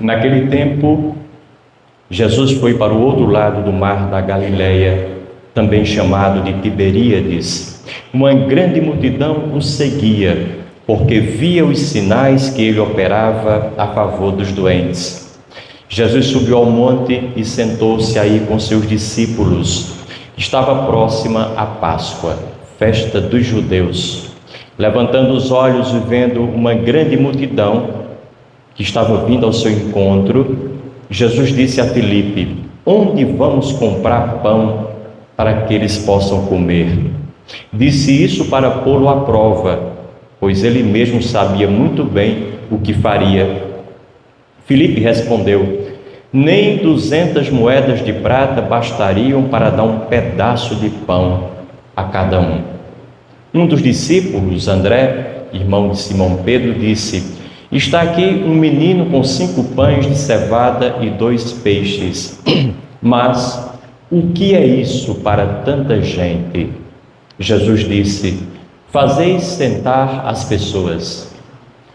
Naquele tempo, Jesus foi para o outro lado do mar da Galileia, também chamado de Tiberíades. Uma grande multidão o seguia, porque via os sinais que ele operava a favor dos doentes. Jesus subiu ao monte e sentou-se aí com seus discípulos. Estava próxima a Páscoa, festa dos judeus. Levantando os olhos e vendo uma grande multidão que estava vindo ao seu encontro, Jesus disse a Filipe: onde vamos comprar pão para que eles possam comer? Disse isso para pô-lo à prova, pois ele mesmo sabia muito bem o que faria. Filipe respondeu: nem 200 moedas de prata bastariam para dar um pedaço de pão a cada um. Um dos discípulos, André, irmão de Simão Pedro, disse: está aqui um menino com 5 pães de cevada e 2 peixes. Mas o que é isso para tanta gente? Jesus disse: fazeis sentar as pessoas.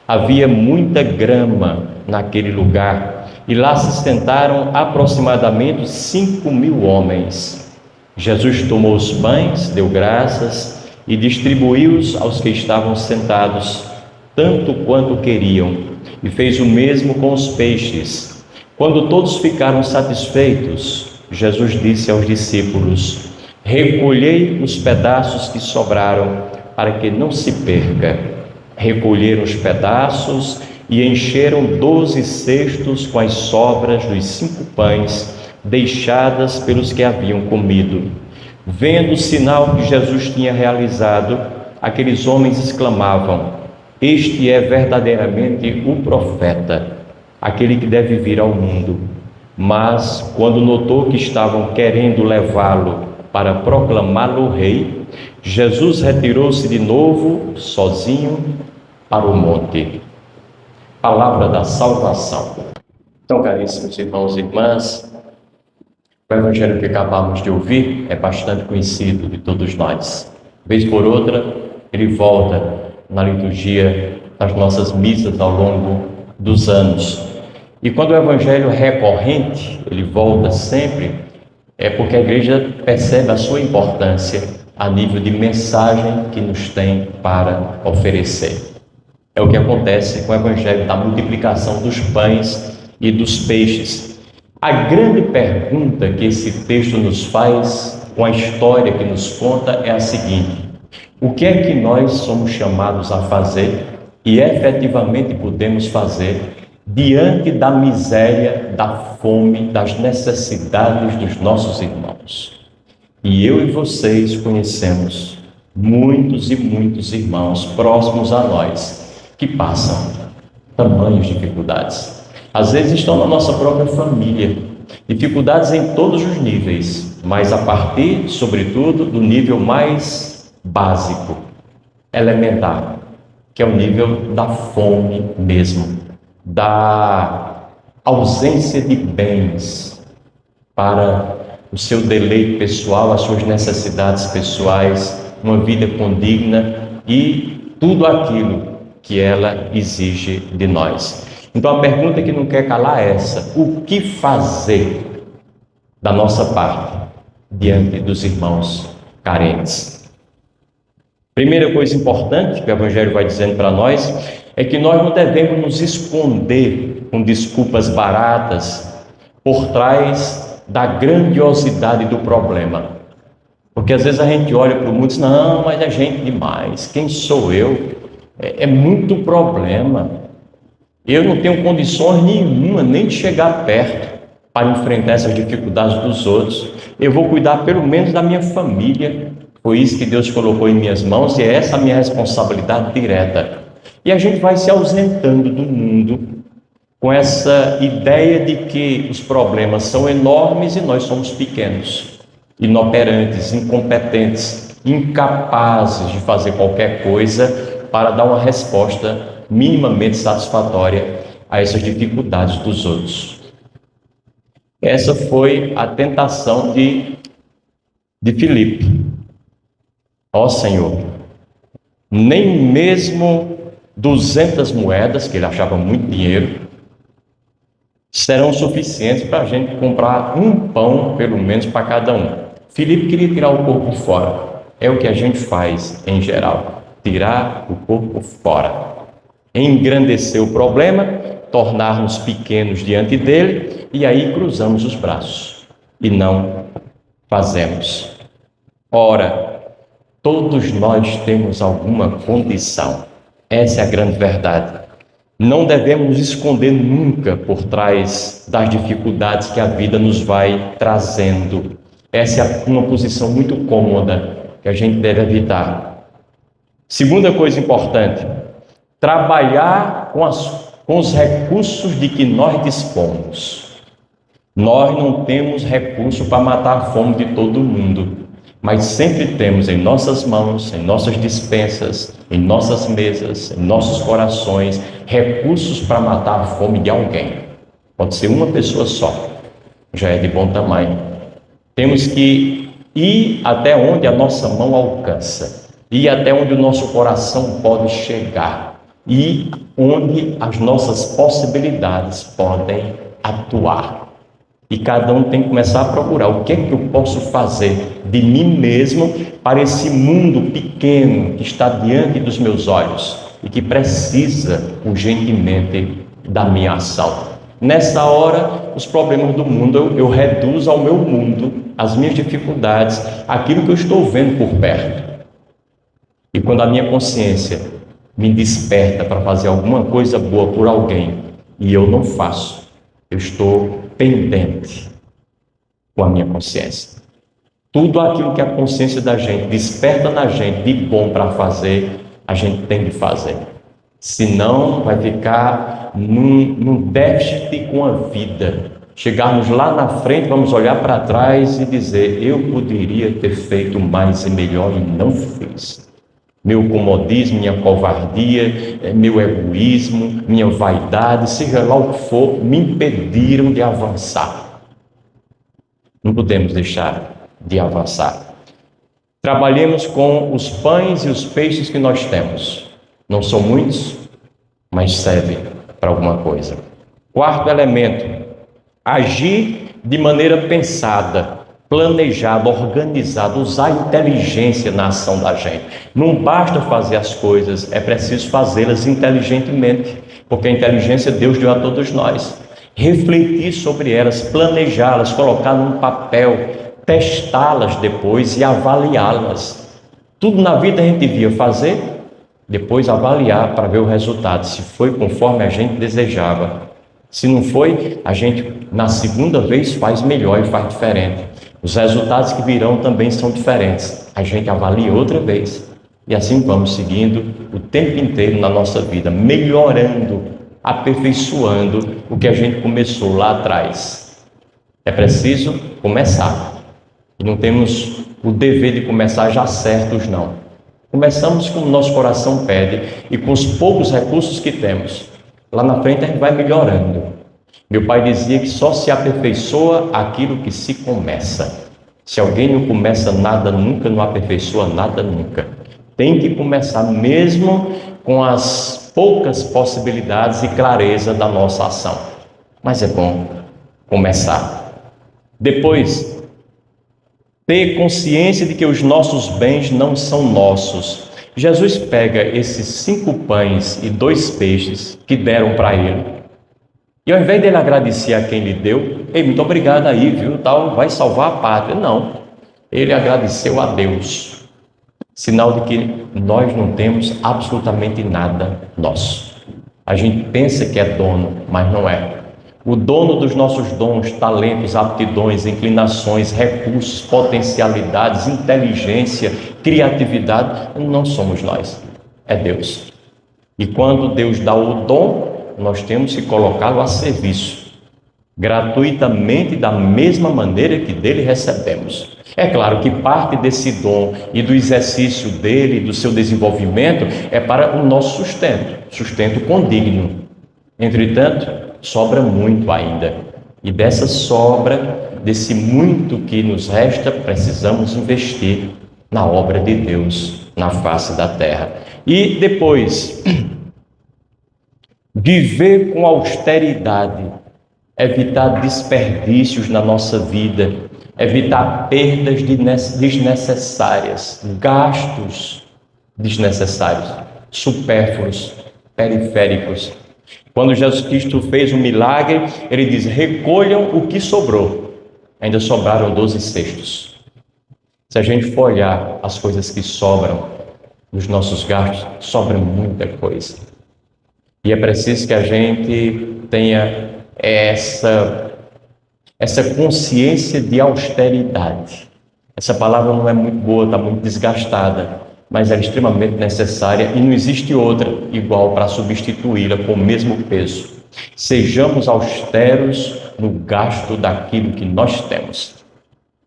Havia muita grama naquele lugar, e lá se sentaram aproximadamente 5.000 homens. Jesus tomou os pães, deu graças e distribuiu-os aos que estavam sentados, tanto quanto queriam, e fez o mesmo com os peixes. Quando todos ficaram satisfeitos, Jesus disse aos discípulos: recolhei os pedaços que sobraram, para que não se perca. Recolheram os pedaços e encheram 12 cestos com as sobras dos 5 pães deixadas pelos que haviam comido. Vendo o sinal que Jesus tinha realizado, aqueles homens exclamavam: este é verdadeiramente o profeta, aquele que deve vir ao mundo. Mas, quando notou que estavam querendo levá-lo para proclamá-lo rei, Jesus retirou-se de novo, sozinho, para o monte. Palavra da salvação. Então, caríssimos irmãos e irmãs, o evangelho que acabamos de ouvir é bastante conhecido de todos nós. Vez por outra, ele volta na liturgia das nossas missas ao longo dos anos. E quando o evangelho é recorrente, ele volta sempre, é porque a igreja percebe a sua importância a nível de mensagem que nos tem para oferecer. É o que acontece com o evangelho da multiplicação dos pães e dos peixes. A grande pergunta que esse texto nos faz, com a história que nos conta, é a seguinte: o que é que nós somos chamados a fazer e efetivamente podemos fazer diante da miséria, da fome, das necessidades dos nossos irmãos? E eu e vocês conhecemos muitos e muitos irmãos próximos a nós que passam tamanhas dificuldades. Às vezes estão na nossa própria família, dificuldades em todos os níveis, mas a partir, sobretudo, do nível mais básico, elementar, que é o nível da fome mesmo, da ausência de bens para o seu deleite pessoal, as suas necessidades pessoais, uma vida condigna e tudo aquilo que ela exige de nós. Então a pergunta que não quer calar é essa: o que fazer da nossa parte diante dos irmãos carentes? Primeira coisa importante que o Evangelho vai dizendo para nós é que nós não devemos nos esconder com desculpas baratas por trás da grandiosidade do problema. Porque às vezes a gente olha para o mundo e diz: não, mas é gente demais, quem sou eu? É muito problema. Eu não tenho condições nenhuma nem de chegar perto para enfrentar essas dificuldades dos outros. Eu vou cuidar pelo menos da minha família. Foi isso que Deus colocou em minhas mãos e é essa a minha responsabilidade direta. E a gente vai se ausentando do mundo com essa ideia de que os problemas são enormes e nós somos pequenos, inoperantes, incompetentes, incapazes de fazer qualquer coisa para dar uma resposta minimamente satisfatória a essas dificuldades dos outros. Essa foi a tentação de Filipe. Ó Senhor, nem mesmo 200 moedas, que ele achava muito dinheiro, serão suficientes para a gente comprar um pão, pelo menos, para cada um. Filipe queria tirar o corpo fora. É o que a gente faz em geral, tirar o corpo fora. Engrandecer o problema, tornar-nos pequenos diante dele, e aí cruzamos os braços e não fazemos. Ora, todos nós temos alguma condição. Essa é a grande verdade. Não devemos nos esconder nunca por trás das dificuldades que a vida nos vai trazendo. Essa é uma posição muito cômoda que a gente deve evitar. Segunda coisa importante, trabalhar com os recursos de que nós dispomos. Nós não temos recurso para matar a fome de todo mundo, mas sempre temos em nossas mãos, em nossas despensas, em nossas mesas, em nossos corações, recursos para matar a fome de alguém. Pode ser uma pessoa só, já é de bom tamanho. Temos que ir até onde a nossa mão alcança, ir até onde o nosso coração pode chegar, e onde as nossas possibilidades podem atuar. E cada um tem que começar a procurar o que é que eu posso fazer de mim mesmo para esse mundo pequeno que está diante dos meus olhos e que precisa urgentemente da minha ação. Nessa hora, os problemas do mundo eu reduzo ao meu mundo, as minhas dificuldades, aquilo que eu estou vendo por perto. E quando a minha consciência me desperta para fazer alguma coisa boa por alguém e eu não faço, eu estou pendente com a minha consciência. Tudo aquilo que a consciência da gente desperta na gente de bom para fazer, a gente tem de fazer. Senão vai ficar num déficit com a vida. Chegarmos lá na frente, vamos olhar para trás e dizer, eu poderia ter feito mais e melhor e não fiz. Meu comodismo, minha covardia, meu egoísmo, minha vaidade, seja lá o que for, me impediram de avançar. Não podemos deixar de avançar. Trabalhemos com os pães e os peixes que nós temos. Não são muitos, mas servem para alguma coisa. Quarto elemento, agir de maneira pensada, planejado, organizado, usar inteligência na ação da gente. Não basta fazer as coisas, é preciso fazê-las inteligentemente, porque a inteligência Deus deu a todos nós. Refletir sobre elas, planejá-las, colocar num papel, testá-las depois e avaliá-las. Tudo na vida a gente devia fazer, depois avaliar para ver o resultado, se foi conforme a gente desejava. Se não foi, a gente na segunda vez faz melhor e faz diferente. Os resultados que virão também são diferentes. A gente avalia outra vez. E assim vamos seguindo o tempo inteiro na nossa vida, melhorando, aperfeiçoando o que a gente começou lá atrás. É preciso começar. E não temos o dever de começar já certos, não. Começamos como o nosso coração pede e com os poucos recursos que temos. Lá na frente a gente vai melhorando. Meu pai dizia que só se aperfeiçoa aquilo que se começa. Se alguém não começa nada nunca, não aperfeiçoa nada nunca. Tem que começar mesmo com as poucas possibilidades e clareza da nossa ação. Mas é bom começar. Depois, ter consciência de que os nossos bens não são nossos. Jesus pega esses 5 pães e 2 peixes que deram para ele. E ao invés dele agradecer a quem lhe deu, ei, muito obrigado aí, viu, tal, vai salvar a pátria. Não, ele agradeceu a Deus. Sinal de que nós não temos absolutamente nada nosso. A gente pensa que é dono, mas não é. O dono dos nossos dons, talentos, aptidões, inclinações, recursos, potencialidades, inteligência, criatividade, não somos nós, é Deus. E quando Deus dá o dom, nós temos que colocá-lo a serviço, gratuitamente, da mesma maneira que dele recebemos. É claro que parte desse dom e do exercício dele, do seu desenvolvimento, é para o nosso sustento condigno. Entretanto, sobra muito ainda. E dessa sobra, desse muito que nos resta, precisamos investir na obra de Deus, na face da terra. E depois, viver com austeridade, evitar desperdícios na nossa vida, evitar perdas desnecessárias, gastos desnecessários, supérfluos, periféricos. Quando Jesus Cristo fez um milagre, ele diz: recolham o que sobrou. Ainda sobraram 12 cestos. Se a gente for olhar as coisas que sobram nos nossos gastos, sobra muita coisa. E é preciso que a gente tenha essa consciência de austeridade. Essa palavra não é muito boa, está muito desgastada, mas é extremamente necessária e não existe outra igual para substituí-la com o mesmo peso. Sejamos austeros no gasto daquilo que nós temos.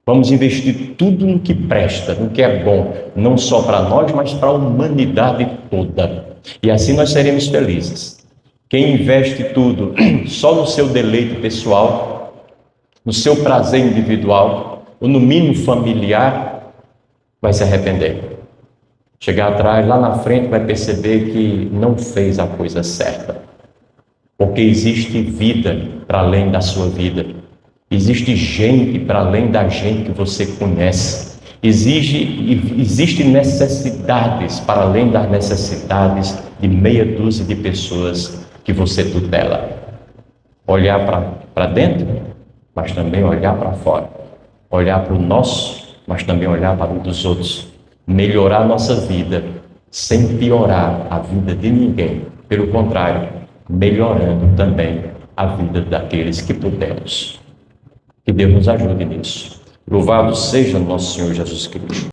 Vamos investir tudo no que presta, no que é bom, não só para nós, mas para a humanidade toda. E assim nós seremos felizes. Quem investe tudo só no seu deleite pessoal, no seu prazer individual, ou no mínimo familiar, vai se arrepender. Chegar atrás, lá na frente, vai perceber que não fez a coisa certa. Porque existe vida para além da sua vida. Existe gente para além da gente que você conhece. Existem necessidades para além das necessidades de meia dúzia de pessoas que você tutela. Olhar para dentro, mas também olhar para fora. Olhar para o nosso, mas também olhar para o dos outros. Melhorar a nossa vida sem piorar a vida de ninguém. Pelo contrário, melhorando também a vida daqueles que pudermos. Que Deus nos ajude nisso. Louvado seja nosso Senhor Jesus Cristo.